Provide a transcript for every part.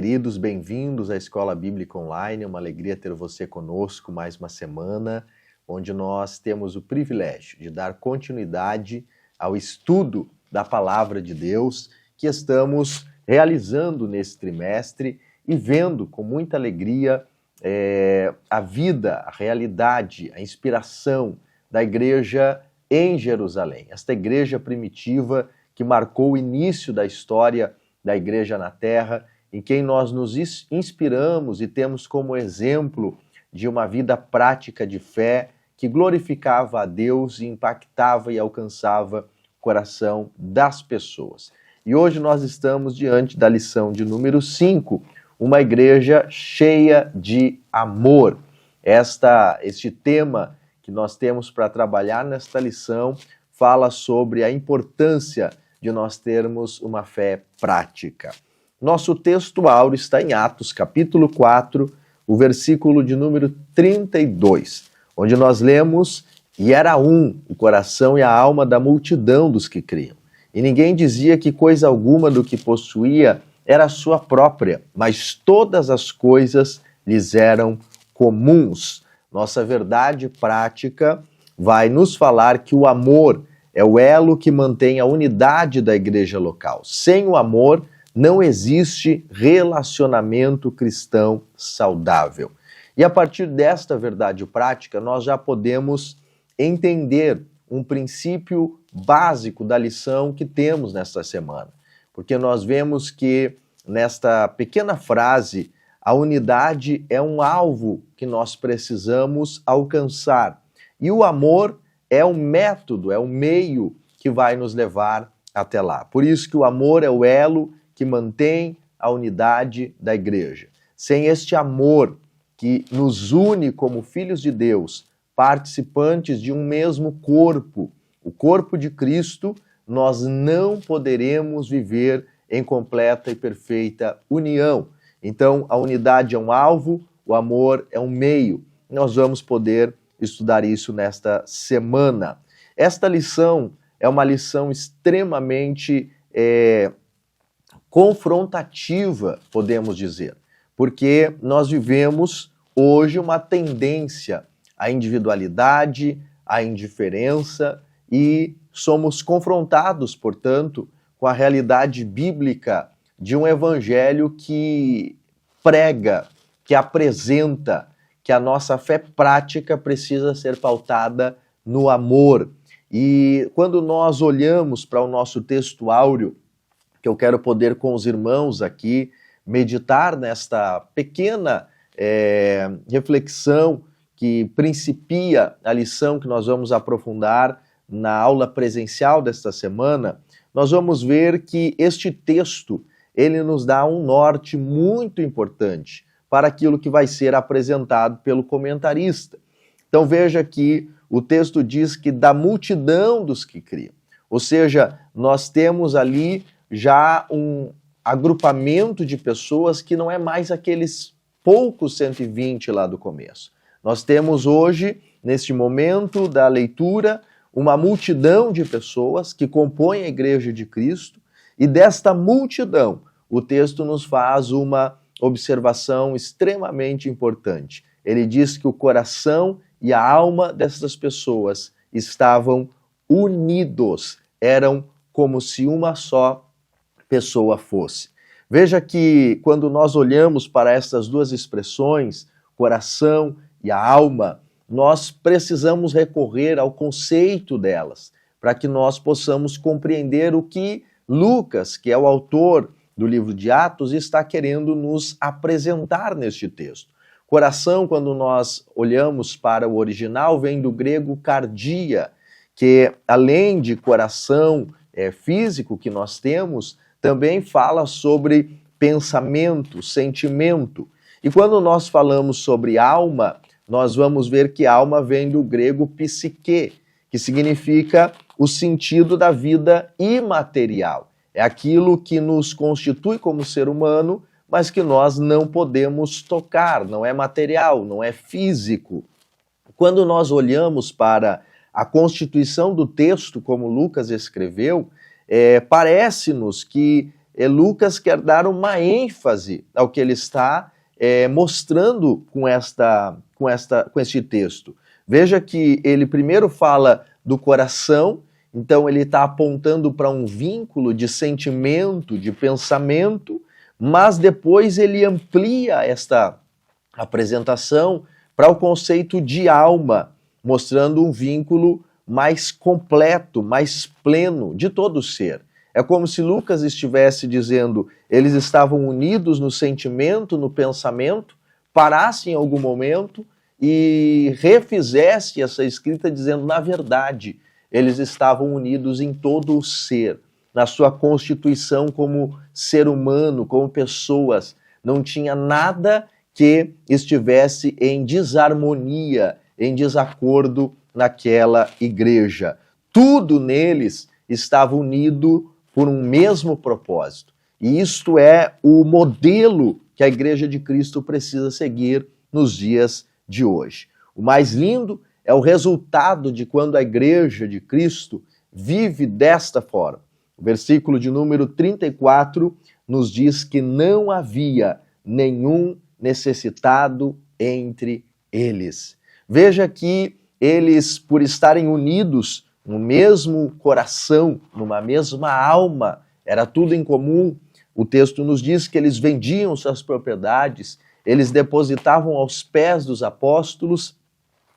queridos, bem-vindos à Escola Bíblica Online. É uma alegria ter você conosco mais uma semana, onde nós temos o privilégio de dar continuidade ao estudo da Palavra de Deus que estamos realizando nesse trimestre e vendo com muita alegria a vida, a realidade, a inspiração da igreja em Jerusalém. Esta igreja primitiva que marcou o início da história da igreja na terra, em quem nós nos inspiramos e temos como exemplo de uma vida prática de fé que glorificava a Deus e impactava e alcançava o coração das pessoas. E hoje nós estamos diante da lição de número 5, uma igreja cheia de amor. Este tema que nós temos para trabalhar nesta lição fala sobre a importância de nós termos uma fé prática. Nosso texto áureo está em Atos, capítulo 4, o versículo de número 32, onde nós lemos: "E era um o coração e a alma da multidão dos que criam. E ninguém dizia que coisa alguma do que possuía era sua própria, mas todas as coisas lhes eram comuns." Nossa verdade prática vai nos falar que o amor é o elo que mantém a unidade da igreja local. Sem o amor, não existe relacionamento cristão saudável. E a partir desta verdade prática, nós já podemos entender um princípio básico da lição que temos nesta semana. Porque nós vemos que nesta pequena frase, a unidade é um alvo que nós precisamos alcançar. E o amor é um método, é um meio que vai nos levar até lá. Por isso que o amor é o elo que mantém a unidade da igreja. Sem este amor que nos une como filhos de Deus, participantes de um mesmo corpo, o corpo de Cristo, nós não poderemos viver em completa e perfeita união. Então, a unidade é um alvo, o amor é um meio. Nós vamos poder estudar isso nesta semana. Esta lição é uma lição extremamente confrontativa, podemos dizer, porque nós vivemos hoje uma tendência à individualidade, à indiferença e somos confrontados, portanto, com a realidade bíblica de um evangelho que prega, que apresenta que a nossa fé prática precisa ser pautada no amor. E quando nós olhamos para o nosso texto áureo, que eu quero poder com os irmãos aqui meditar nesta pequena reflexão que principia a lição que nós vamos aprofundar na aula presencial desta semana, nós vamos ver que este texto, ele nos dá um norte muito importante para aquilo que vai ser apresentado pelo comentarista. Então veja que o texto diz que da multidão dos que criam. Ou seja, nós temos ali já um agrupamento de pessoas que não é mais aqueles poucos 120 lá do começo. Nós temos hoje, neste momento da leitura, uma multidão de pessoas que compõem a Igreja de Cristo, e desta multidão o texto nos faz uma observação extremamente importante. Ele diz que o coração e a alma dessas pessoas estavam unidos, eram como se uma só pessoa fosse. Veja que quando nós olhamos para essas duas expressões, coração e a alma, nós precisamos recorrer ao conceito delas, para que nós possamos compreender o que Lucas, que é o autor do livro de Atos, está querendo nos apresentar neste texto. Coração, quando nós olhamos para o original, vem do grego cardia, que além de coração físico que nós temos, também fala sobre pensamento, sentimento. E quando nós falamos sobre alma, nós vamos ver que alma vem do grego psique, que significa o sentido da vida imaterial. É aquilo que nos constitui como ser humano, mas que nós não podemos tocar, não é material, não é físico. Quando nós olhamos para a constituição do texto, como Lucas escreveu, parece-nos que Lucas quer dar uma ênfase ao que ele está mostrando com este texto. Veja que ele primeiro fala do coração, então ele está apontando para um vínculo de sentimento, de pensamento, mas depois ele amplia esta apresentação para o conceito de alma, mostrando um vínculo mais completo, mais pleno de todo o ser. É como se Lucas estivesse dizendo, eles estavam unidos no sentimento, no pensamento, parasse em algum momento e refizesse essa escrita dizendo, na verdade, eles estavam unidos em todo o ser, na sua constituição como ser humano, como pessoas. Não tinha nada que estivesse em desarmonia, em desacordo naquela igreja. Tudo neles estava unido por um mesmo propósito. E isto é o modelo que a Igreja de Cristo precisa seguir nos dias de hoje. O mais lindo é o resultado de quando a Igreja de Cristo vive desta forma. O versículo de número 34 nos diz que não havia nenhum necessitado entre eles. Veja que eles, por estarem unidos no mesmo coração, numa mesma alma, era tudo em comum. O texto nos diz que eles vendiam suas propriedades, eles depositavam aos pés dos apóstolos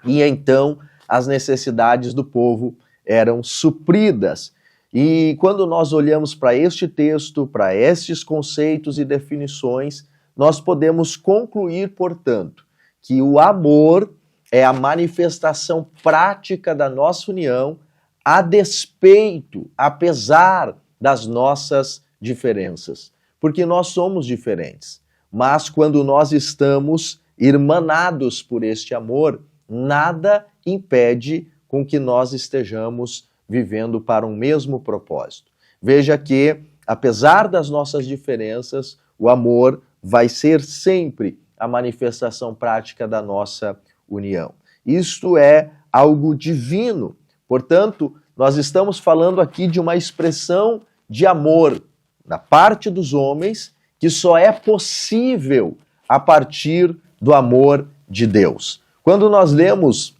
e então as necessidades do povo eram supridas. E quando nós olhamos para este texto, para estes conceitos e definições, nós podemos concluir, portanto, que o amor é a manifestação prática da nossa união a despeito, apesar das nossas diferenças. Porque nós somos diferentes, mas quando nós estamos irmanados por este amor, nada impede com que nós estejamos vivendo para um mesmo propósito. Veja que, apesar das nossas diferenças, o amor vai ser sempre a manifestação prática da nossa união. Isto é algo divino. Portanto, nós estamos falando aqui de uma expressão de amor da parte dos homens que só é possível a partir do amor de Deus. Quando nós lemos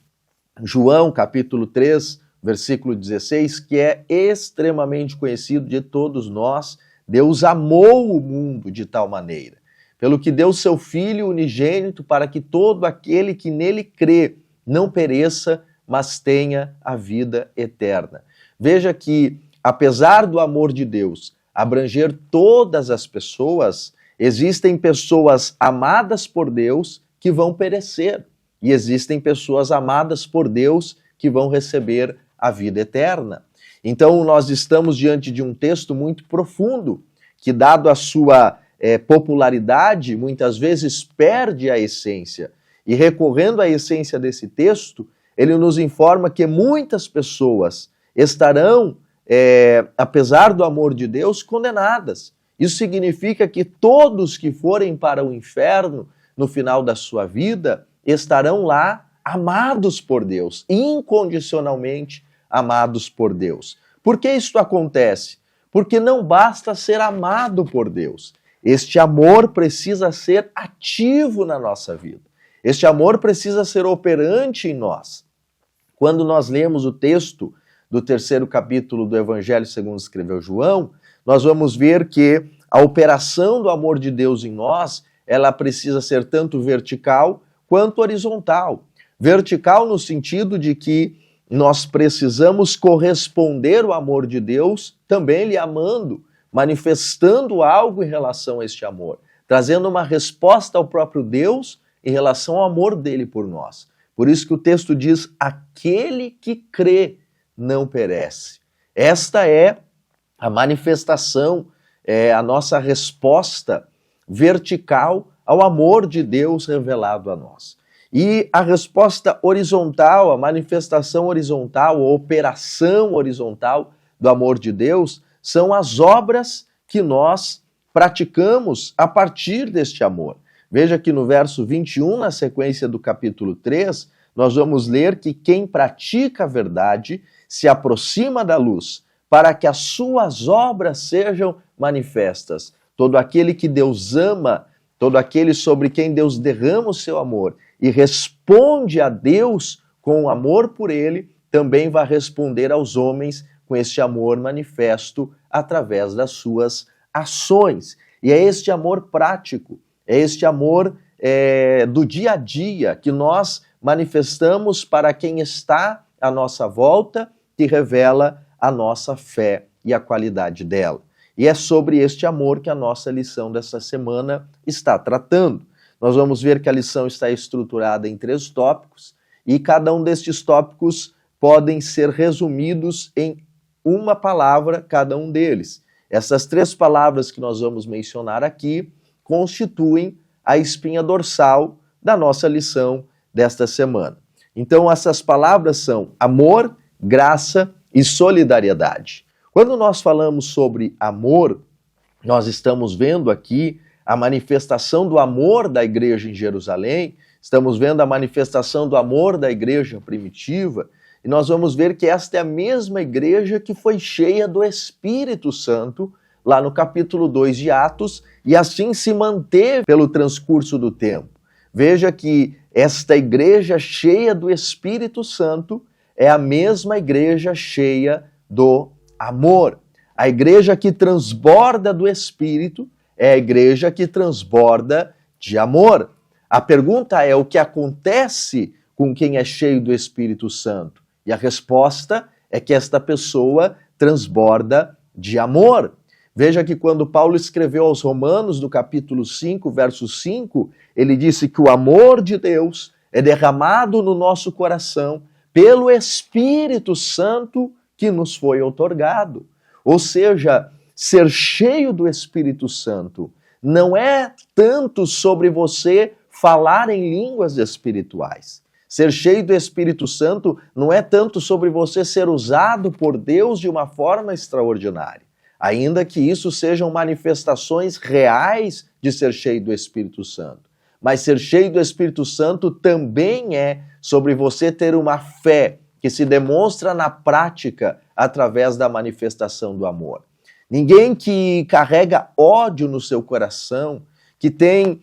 João, capítulo 3, versículo 16, que é extremamente conhecido de todos nós, Deus amou o mundo de tal maneira, pelo que deu seu Filho unigênito para que todo aquele que nele crê não pereça, mas tenha a vida eterna. Veja que, apesar do amor de Deus abranger todas as pessoas, existem pessoas amadas por Deus que vão perecer, e existem pessoas amadas por Deus que vão receber a vida eterna. Então, nós estamos diante de um texto muito profundo, que, dado a sua popularidade, muitas vezes perde a essência. E recorrendo à essência desse texto, ele nos informa que muitas pessoas estarão, apesar do amor de Deus, condenadas. Isso significa que todos que forem para o inferno no final da sua vida estarão lá amados por Deus, incondicionalmente amados por Deus. Por que isso acontece? Porque não basta ser amado por Deus. Este amor precisa ser ativo na nossa vida. Este amor precisa ser operante em nós. Quando nós lemos o texto do 3º capítulo do Evangelho segundo escreveu João, nós vamos ver que a operação do amor de Deus em nós, ela precisa ser tanto vertical quanto horizontal. Vertical no sentido de que nós precisamos corresponder ao amor de Deus, também lhe amando, manifestando algo em relação a este amor, trazendo uma resposta ao próprio Deus em relação ao amor dele por nós. Por isso que o texto diz, aquele que crê não perece. Esta é a manifestação, a nossa resposta vertical ao amor de Deus revelado a nós. E a resposta horizontal, a manifestação horizontal, a operação horizontal do amor de Deus, são as obras que nós praticamos a partir deste amor. Veja que no verso 21, na sequência do capítulo 3, nós vamos ler que quem pratica a verdade se aproxima da luz, para que as suas obras sejam manifestas. Todo aquele que Deus ama, todo aquele sobre quem Deus derrama o seu amor e responde a Deus com amor por ele, também vai responder aos homens com este amor manifesto através das suas ações. E é este amor prático, é este amor do dia a dia que nós manifestamos para quem está à nossa volta, que revela a nossa fé e a qualidade dela. E é sobre este amor que a nossa lição dessa semana está tratando. Nós vamos ver que a lição está estruturada em 3 tópicos e cada um destes tópicos podem ser resumidos em uma palavra, cada um deles. Essas 3 palavras que nós vamos mencionar aqui constituem a espinha dorsal da nossa lição desta semana. Então, essas palavras são amor, graça e solidariedade. Quando nós falamos sobre amor, nós estamos vendo aqui a manifestação do amor da igreja em Jerusalém, estamos vendo a manifestação do amor da igreja primitiva, e nós vamos ver que esta é a mesma igreja que foi cheia do Espírito Santo, lá no capítulo 2 de Atos, e assim se manteve pelo transcurso do tempo. Veja que esta igreja cheia do Espírito Santo é a mesma igreja cheia do amor. A igreja que transborda do Espírito é a igreja que transborda de amor. A pergunta é: o que acontece com quem é cheio do Espírito Santo? E a resposta é que esta pessoa transborda de amor. Veja que quando Paulo escreveu aos Romanos, no capítulo 5, verso 5, ele disse que o amor de Deus é derramado no nosso coração pelo Espírito Santo que nos foi outorgado. Ou seja, ser cheio do Espírito Santo não é tanto sobre você falar em línguas espirituais. Ser cheio do Espírito Santo não é tanto sobre você ser usado por Deus de uma forma extraordinária. Ainda que isso sejam manifestações reais de ser cheio do Espírito Santo. Mas ser cheio do Espírito Santo também é sobre você ter uma fé que se demonstra na prática através da manifestação do amor. Ninguém que carrega ódio no seu coração, que tem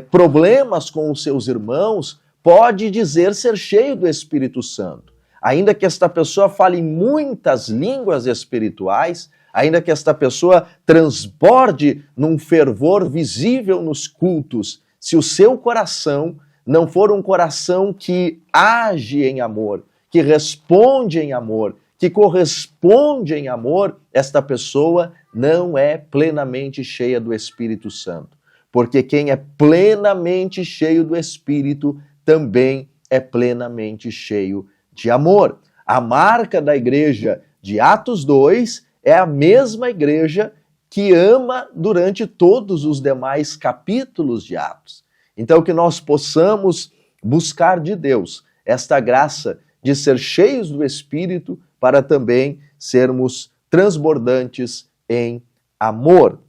problemas com os seus irmãos, pode dizer ser cheio do Espírito Santo. Ainda que esta pessoa fale muitas línguas espirituais, ainda que esta pessoa transborde num fervor visível nos cultos, se o seu coração não for um coração que age em amor, que responde em amor, que corresponde em amor, esta pessoa não é plenamente cheia do Espírito Santo. Porque quem é plenamente cheio do Espírito também é plenamente cheio de amor. A marca da igreja de Atos 2 é a mesma igreja que ama durante todos os demais capítulos de Atos. Então, que nós possamos buscar de Deus esta graça de ser cheios do Espírito para também sermos transbordantes em amor.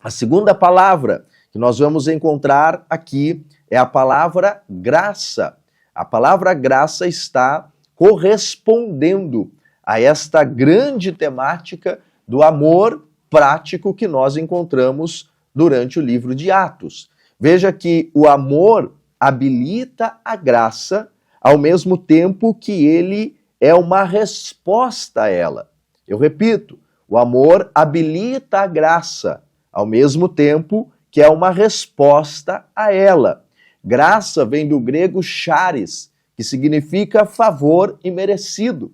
A segunda palavra que nós vamos encontrar aqui é a palavra graça. A palavra graça está correspondendo a esta grande temática do amor prático que nós encontramos durante o livro de Atos. Veja que o amor habilita a graça ao mesmo tempo que ele é uma resposta a ela. Eu repito, o amor habilita a graça ao mesmo tempo que é uma resposta a ela. Graça vem do grego charis, que significa favor imerecido.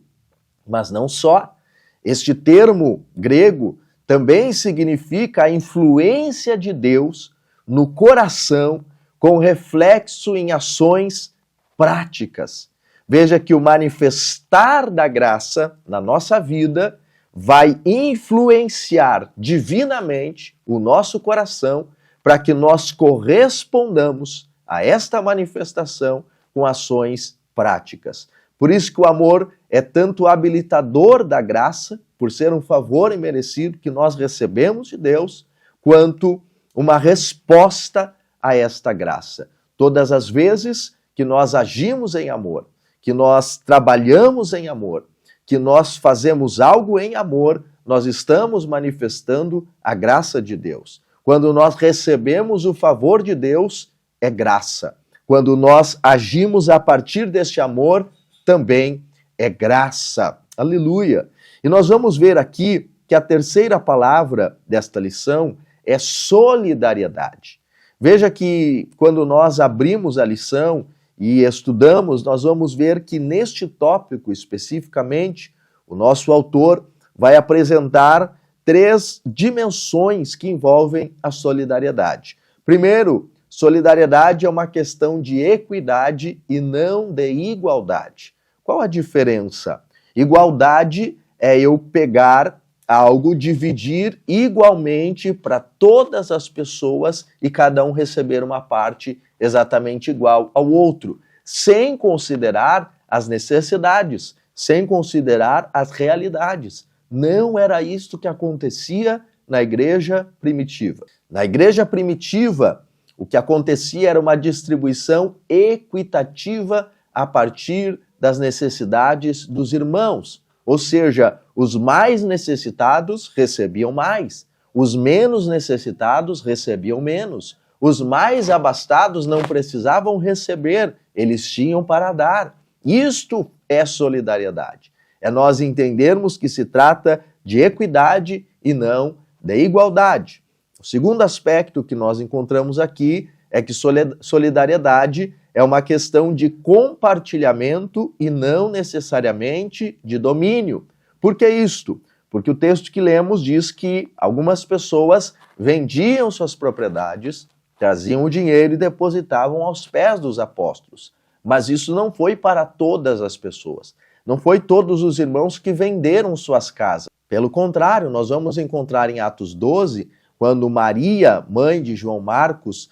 Mas não só. Este termo grego também significa a influência de Deus no coração com reflexo em ações práticas. Veja que o manifestar da graça na nossa vida vai influenciar divinamente o nosso coração para que nós correspondamos a esta manifestação com ações práticas. Por isso que o amor é tanto habilitador da graça, por ser um favor imerecido que nós recebemos de Deus, quanto uma resposta a esta graça. Todas as vezes que nós agimos em amor, que nós trabalhamos em amor, que nós fazemos algo em amor, nós estamos manifestando a graça de Deus. Quando nós recebemos o favor de Deus, é graça. Quando nós agimos a partir deste amor, também é graça. Aleluia! E nós vamos ver aqui que a terceira palavra desta lição é solidariedade. Veja que quando nós abrimos a lição e estudamos, nós vamos ver que neste tópico especificamente, o nosso autor vai apresentar 3 dimensões que envolvem a solidariedade. Primeiro, solidariedade é uma questão de equidade e não de igualdade. Qual a diferença? Igualdade é eu pegar algo, dividir igualmente para todas as pessoas e cada um receber uma parte exatamente igual ao outro, sem considerar as necessidades, sem considerar as realidades. Não era isto que acontecia na igreja primitiva. Na igreja primitiva, o que acontecia era uma distribuição equitativa a partir das necessidades dos irmãos. Ou seja, os mais necessitados recebiam mais, os menos necessitados recebiam menos, os mais abastados não precisavam receber, eles tinham para dar. Isto é solidariedade. É nós entendermos que se trata de equidade e não de igualdade. O segundo aspecto que nós encontramos aqui é que solidariedade é uma questão de compartilhamento e não necessariamente de domínio. Por que isto? Porque o texto que lemos diz que algumas pessoas vendiam suas propriedades, traziam o dinheiro e depositavam aos pés dos apóstolos. Mas isso não foi para todas as pessoas. Não foi todos os irmãos que venderam suas casas. Pelo contrário, nós vamos encontrar em Atos 12, quando Maria, mãe de João Marcos,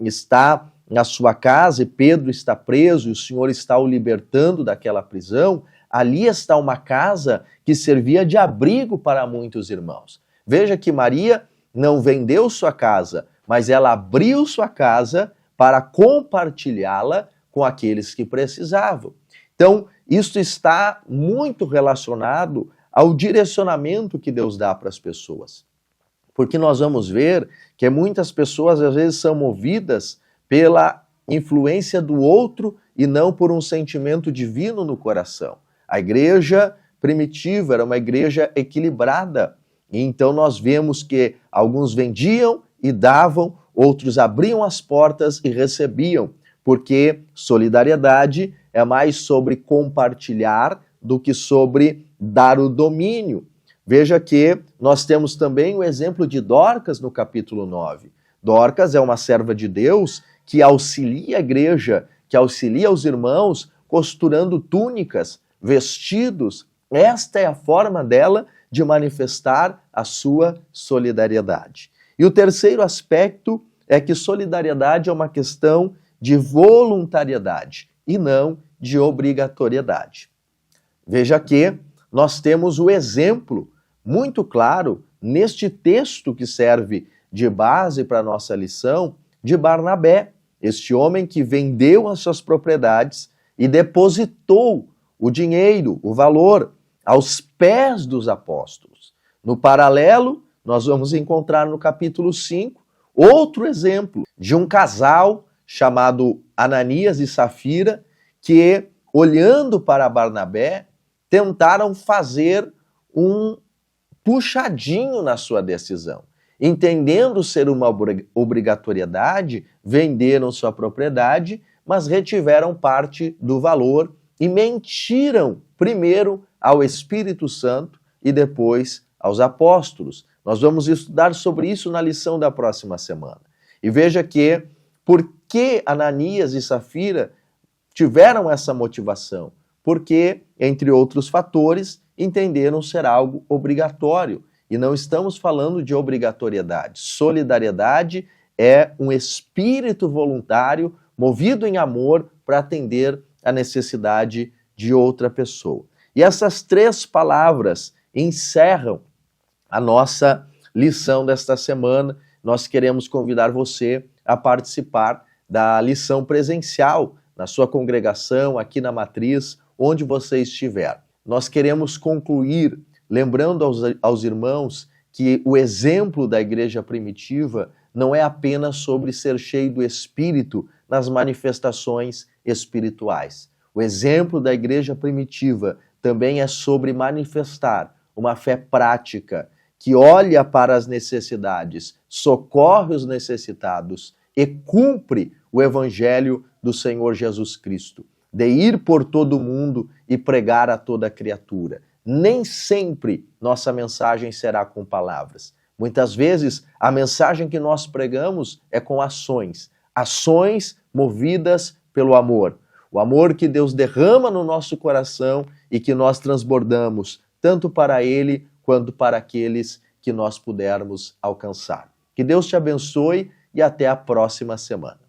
está na sua casa e Pedro está preso e o Senhor está o libertando daquela prisão, ali está uma casa que servia de abrigo para muitos irmãos. Veja que Maria não vendeu sua casa, mas ela abriu sua casa para compartilhá-la com aqueles que precisavam. Então, isso está muito relacionado ao direcionamento que Deus dá para as pessoas. Porque nós vamos ver que muitas pessoas às vezes são movidas pela influência do outro e não por um sentimento divino no coração. A igreja primitiva era uma igreja equilibrada. E então nós vemos que alguns vendiam e davam, outros abriam as portas e recebiam. Porque solidariedade é mais sobre compartilhar do que sobre dar o domínio. Veja que nós temos também o exemplo de Dorcas no capítulo 9. Dorcas é uma serva de Deus que auxilia a igreja, que auxilia os irmãos costurando túnicas, vestidos. Esta é a forma dela de manifestar a sua solidariedade. E o terceiro aspecto é que solidariedade é uma questão de voluntariedade e não de obrigatoriedade. Veja que nós temos o exemplo muito claro neste texto que serve de base para a nossa lição de Barnabé, este homem que vendeu as suas propriedades e depositou o dinheiro, o valor, aos pés dos apóstolos. No paralelo, nós vamos encontrar no capítulo 5 outro exemplo de um casal chamado Ananias e Safira que, olhando para Barnabé, tentaram fazer um puxadinho na sua decisão. Entendendo ser uma obrigatoriedade, venderam sua propriedade, mas retiveram parte do valor e mentiram primeiro ao Espírito Santo e depois aos apóstolos. Nós vamos estudar sobre isso na lição da próxima semana. E veja que, por que Ananias e Safira tiveram essa motivação? Porque, entre outros fatores, entenderam ser algo obrigatório. E não estamos falando de obrigatoriedade. Solidariedade é um espírito voluntário, movido em amor para atender a necessidade de outra pessoa. E essas 3 palavras encerram a nossa lição desta semana. Nós queremos convidar você a participar da lição presencial na sua congregação, aqui na Matriz, onde você estiver. nós queremos concluir lembrando aos irmãos que o exemplo da igreja primitiva não é apenas sobre ser cheio do Espírito nas manifestações espirituais. O exemplo da igreja primitiva também é sobre manifestar uma fé prática que olha para as necessidades, socorre os necessitados e cumpre o evangelho do Senhor Jesus Cristo, de ir por todo o mundo e pregar a toda criatura. Nem sempre nossa mensagem será com palavras. Muitas vezes a mensagem que nós pregamos é com ações, ações movidas pelo amor. O amor que Deus derrama no nosso coração e que nós transbordamos, tanto para Ele quanto para aqueles que nós pudermos alcançar. Que Deus te abençoe e até a próxima semana.